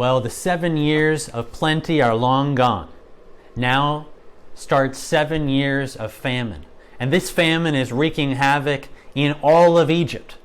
Well, the 7 years of plenty are long gone. Now starts 7 years of famine. And this famine is wreaking havoc in all of Egypt.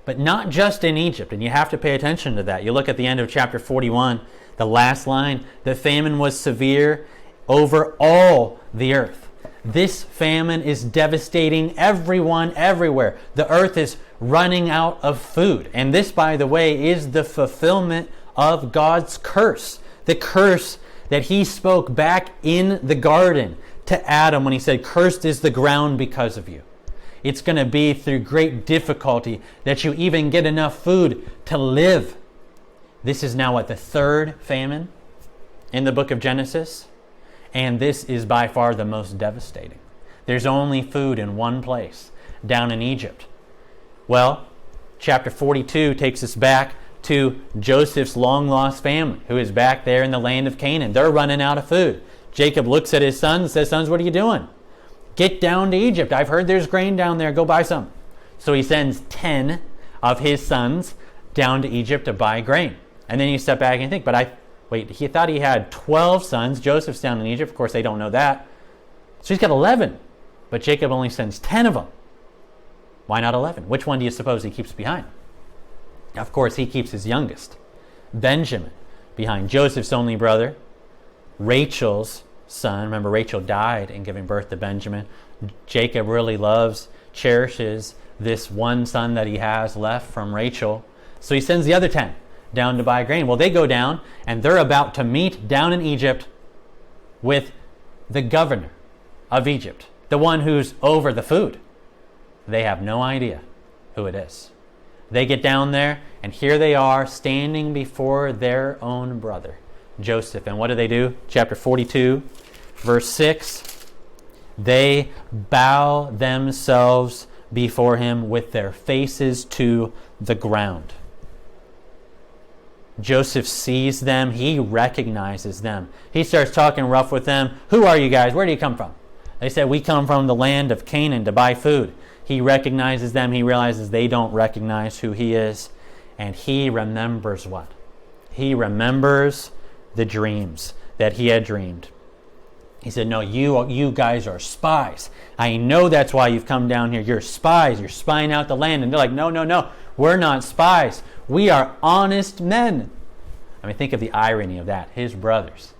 But not just in Egypt, and you have to pay attention to that. You look at the end of chapter 41, the last line, the famine was severe over all the earth. This famine is devastating everyone everywhere. The earth is running out of food. And this, by the way, is the fulfillment of God's curse. The curse that he spoke back in the garden to Adam when he said, "Cursed is the ground because of you." It's going to be through great difficulty that you even get enough food to live. This is now the third famine in the book of Genesis. And this is by far the most devastating. There's only food in one place, down in Egypt. Well, chapter 42 takes us back to Joseph's long-lost family, who is back there in the land of Canaan. They're running out of food. Jacob looks at his sons and says, "Sons, what are you doing? Get down to Egypt. I've heard there's grain down there. Go buy some." So he sends 10 of his sons down to Egypt to buy grain. And then you step back and think, he thought he had 12 sons. Joseph's down in Egypt. Of course, they don't know that. So he's got 11. But Jacob only sends 10 of them. Why not 11? Which one do you suppose he keeps behind? Of course, he keeps his youngest, Benjamin, behind. Joseph's only brother, Rachel's son. Remember, Rachel died in giving birth to Benjamin. Jacob really cherishes this one son that he has left from Rachel. So he sends the other 10 down to buy grain. Well, they go down and they're about to meet down in Egypt with the governor of Egypt, the one who's over the food. They have no idea who it is. They get down there and here they are standing before their own brother, Joseph. And what do? Chapter 42, verse 6. They bow themselves before him with their faces to the ground. Joseph sees them. He recognizes them. He starts talking rough with them. "Who are you guys? Where do you come from?" They said, "We come from the land of Canaan to buy food." He recognizes them. He realizes they don't recognize who he is. And he remembers what? He remembers the dreams that he had dreamed. He said, "No, you guys are spies. I know that's why you've come down here. You're spies. You're spying out the land." And they're like, No. We're not spies. We are honest men." I mean, think of the irony of that. His brothers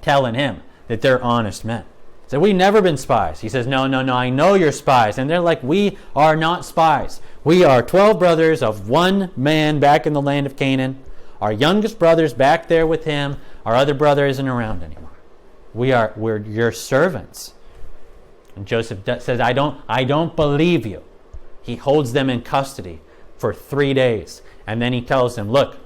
telling him that they're honest men. So we've never been spies. He says, no, I know you're spies. And they're like, "We are not spies. We are 12 brothers of one man back in the land of Canaan. Our youngest brother's back there with him. Our other brother isn't around anymore. We're your servants." And Joseph says, I don't believe you. He holds them in custody for 3 days. And then he tells them, "Look,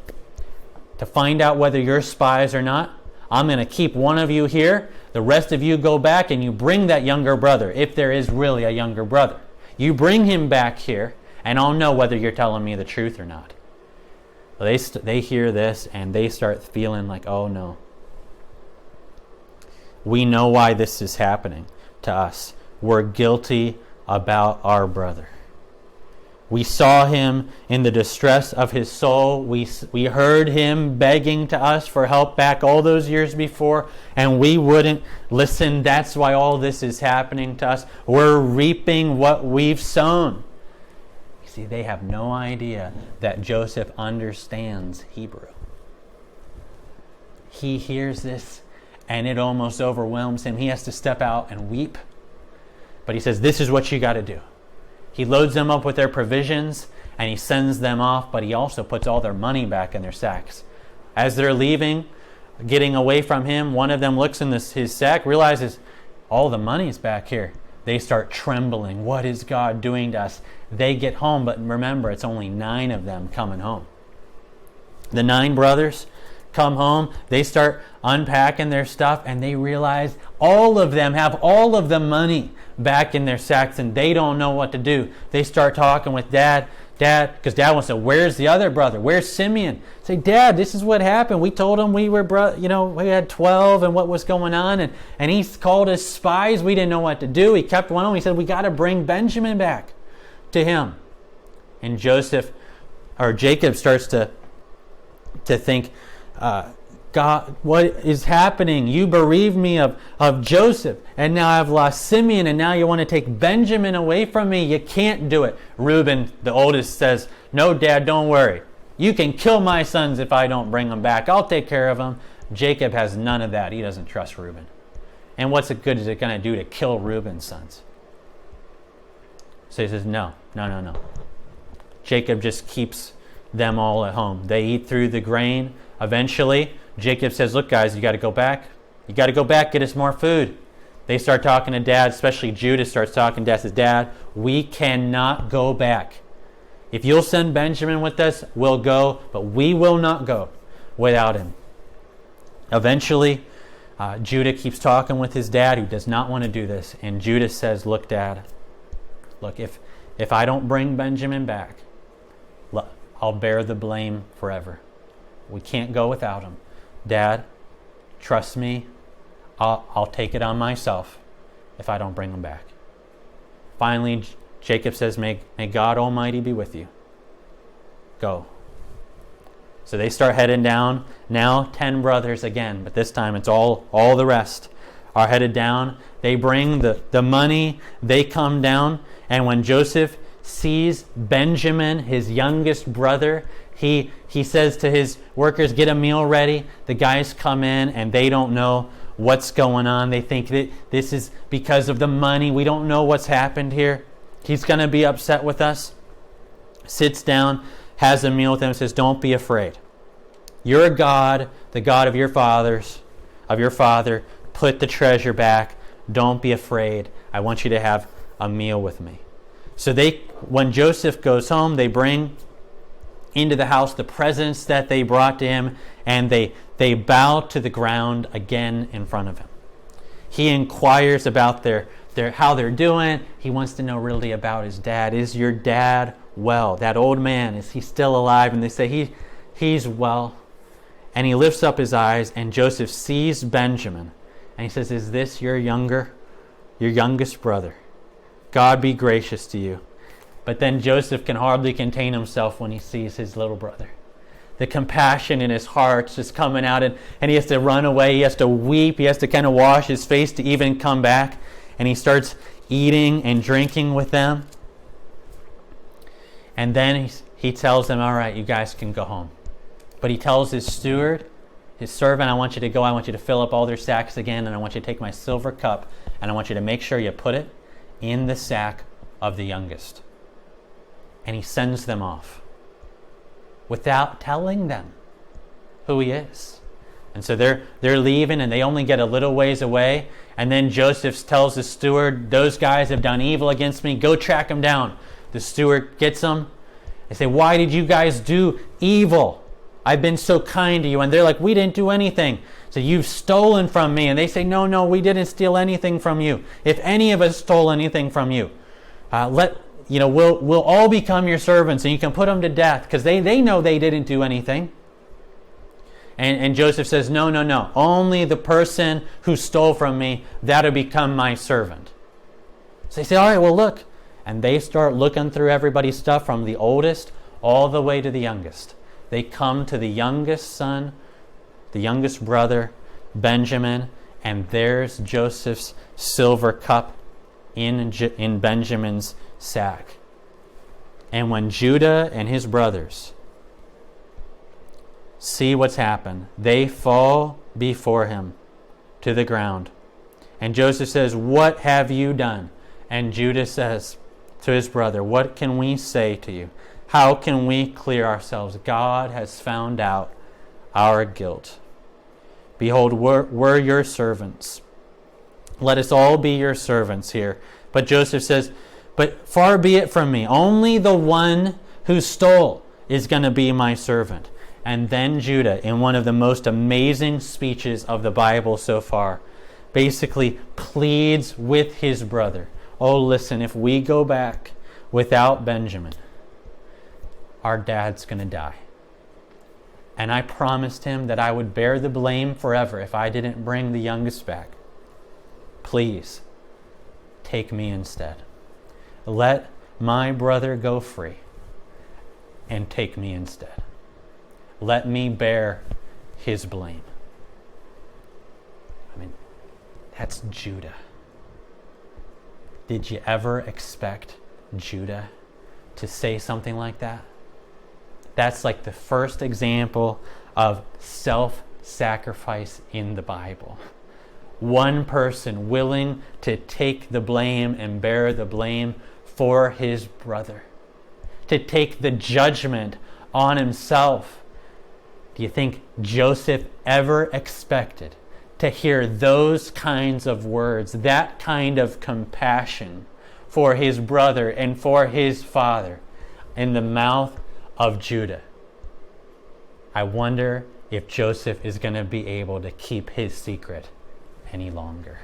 to find out whether you're spies or not, I'm going to keep one of you here. The rest of you go back and you bring that younger brother, if there is really a younger brother. You bring him back here and I'll know whether you're telling me the truth or not." Well, they hear this and they start feeling like, "Oh no. We know why this is happening to us. We're guilty about our brother. We saw him in the distress of his soul. We heard him begging to us for help back all those years before, and we wouldn't listen. That's why all this is happening to us. We're reaping what we've sown." You see, they have no idea that Joseph understands Hebrew. He hears this, and it almost overwhelms him. He has to step out and weep. But he says, "This is what you got to do." He loads them up with their provisions and he sends them off, but he also puts all their money back in their sacks. As they're leaving, getting away from him, one of them looks in his sack, realizes all the money's back here. They start trembling. What is God doing to us? They get home, but remember, it's only 9 of them coming home. The 9 brothers come home, they start unpacking their stuff, and they realize all of them have all of the money back in their sacks, and they don't know what to do. They start talking with Dad, because Dad wants to know, "Where's the other brother? Where's Simeon?" Say, "Dad, this is what happened. We told him we were, we had 12 and what was going on, and he called us spies. We didn't know what to do. He kept one of them. He said, we got to bring Benjamin back to him." And Jacob starts to think, God, what is happening? You bereaved me of Joseph, and now I've lost Simeon, and now you want to take Benjamin away from me? You can't do it. Reuben, the oldest, says, no, Dad, don't worry. You can kill my sons if I don't bring them back. I'll take care of them. Jacob has none of that. He doesn't trust Reuben. And what's it good is it going to do to kill Reuben's sons? So he says, no. Jacob just keeps them all at home. They eat through the grain. Eventually, Jacob says, look, guys, you got to go back. You got to go back, get us more food. They start talking to Dad, especially Judah starts talking to Dad, says, Dad, we cannot go back. If you'll send Benjamin with us, we'll go, but we will not go without him. Eventually, Judah keeps talking with his dad, who does not want to do this. And Judah says, look, Dad, look, if I don't bring Benjamin back, I'll bear the blame forever. We can't go without him. Dad, trust me, I'll take it on myself if I don't bring him back. Finally, Jacob says, may God Almighty be with you. Go. So they start heading down. Now 10 brothers again, but this time it's all the rest are headed down. They bring the money. They come down. And when Joseph sees Benjamin, his youngest brother, he says to his workers, get a meal ready. The guys come in and they don't know what's going on. They think that this is because of the money. We don't know what's happened here. He's going to be upset with us. Sits down, has a meal with them, says, don't be afraid. Your God, the God of your father, put the treasure back. Don't be afraid. I want you to have a meal with me. So when Joseph goes home, they bring into the house the presents that they brought to him, and they bow to the ground again in front of him. He inquires about how they're doing. He wants to know really about his dad. Is your dad well? That old man, is he still alive? And they say he's well. And he lifts up his eyes, and Joseph sees Benjamin, and he says, is this your youngest brother? God be gracious to you. But then Joseph can hardly contain himself when he sees his little brother. The compassion in his heart's just coming out, and he has to run away. He has to weep. He has to kind of wash his face to even come back. And he starts eating and drinking with them. And then he tells them, all right, you guys can go home. But he tells his steward, his servant, I want you to go. I want you to fill up all their sacks again, and I want you to take my silver cup, and I want you to make sure you put it in the sack of the youngest. And he sends them off without telling them who he is. And so they're leaving, and they only get a little ways away. And then Joseph tells the steward, those guys have done evil against me. Go track them down. The steward gets them. They say, why did you guys do evil? I've been so kind to you. And they're like, we didn't do anything. So you've stolen from me. And they say, no, we didn't steal anything from you. If any of us stole anything from you, we'll all become your servants, and you can put them to death, because they know they didn't do anything. And Joseph says, no. Only the person who stole from me, that'll become my servant. So they say, all right, well, look. And they start looking through everybody's stuff from the oldest all the way to the youngest. They come to the youngest son, the youngest brother, Benjamin, and there's Joseph's silver cup in Benjamin's sack. And when Judah and his brothers see what's happened, they fall before him to the ground. And Joseph says, what have you done? And Judah says to his brother, what can we say to you? How can we clear ourselves? God has found out our guilt. Behold, we're your servants. Let us all be your servants here. But Joseph says, but far be it from me. Only the one who stole is going to be my servant. And then Judah, in one of the most amazing speeches of the Bible so far, basically pleads with his brother. Oh, listen, if we go back without Benjamin, our dad's going to die. And I promised him that I would bear the blame forever if I didn't bring the youngest back. Please, take me instead. Let my brother go free and take me instead. Let me bear his blame. I mean, that's Judah. Did you ever expect Judah to say something like that? That's like the first example of self-sacrifice in the Bible. One person willing to take the blame and bear the blame for his brother, to take the judgment on himself. Do you think Joseph ever expected to hear those kinds of words, that kind of compassion for his brother and for his father in the mouth of Judah? I wonder if Joseph is going to be able to keep his secret any longer.